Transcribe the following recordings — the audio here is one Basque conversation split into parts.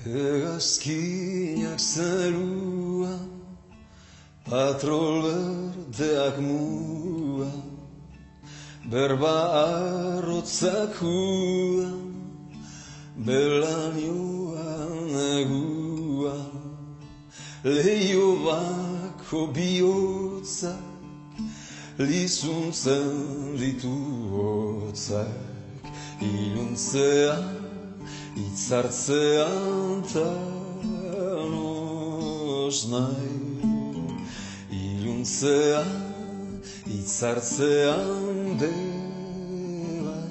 Hegazkinak zeruan, patrol berdeak muan, berba arrotzak huan, belanioan eguan, leio bako bihotzak, lizuntzen ditu hotzak, iluntzean, itzartzean tanos nahi, iluntzean, itzartzean bebai.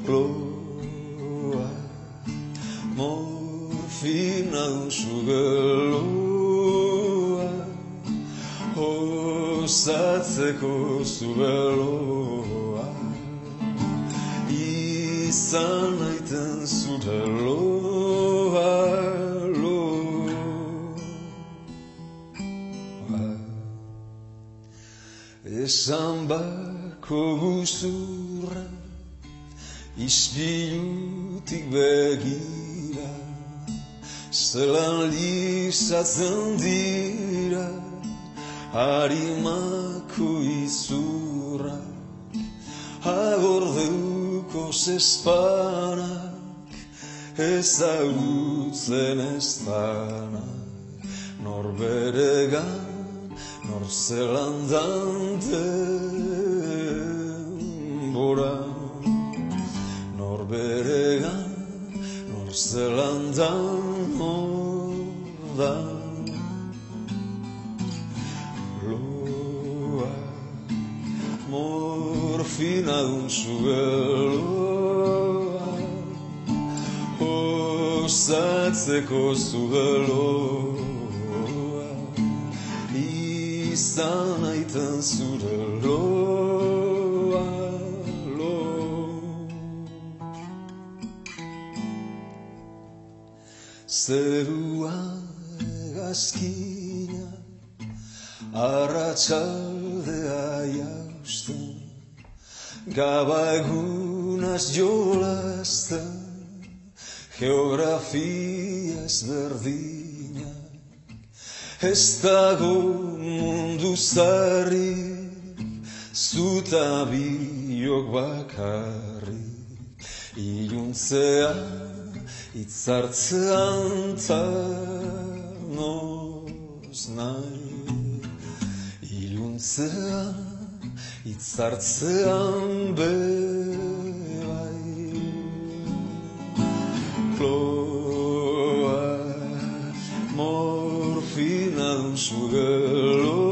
Loa, morfina sugeloa, osatzeko zubeloa, izan naiten zure loa, loa. Esan bako guzurra, ispilutik begira, zelan lisatzen dira, harimako izurrak, agordeuko zespanak, ezagutzen ez danak, nor beregan, nor zelandan denboran, nor beregan, nor zelandan mordan. Loa, morfina sugeloa, osatzeko zubeloa, izan naiten zure loa, zeruan hegazkina, arratsaldea jausten, gaba egunaz jolasten, geografia ezberdinak, ez dago mundu zarrik, zuta biok bakarrik, iluntzean, itzartzean tanos nahi, iluntzean, itzartzean bebai. Loa, morfina sugeloa,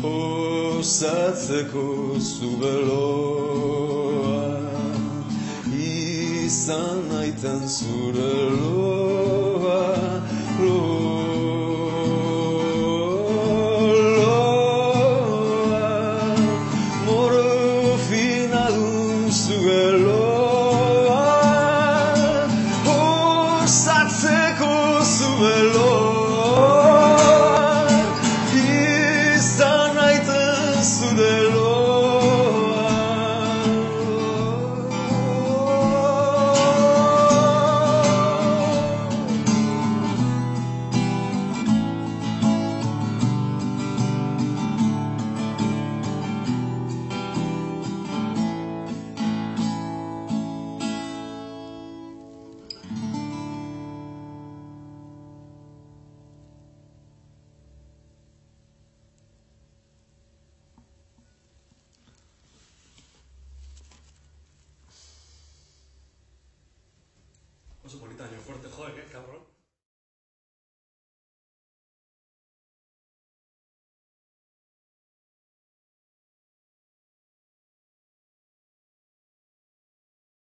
osatzeko zubeloa, izan naiten zure loa, loa, morfina zugeloa, osatzeko zubeloa, izan naiten zure loa. Oso politaño fuerte, joder, cabrón.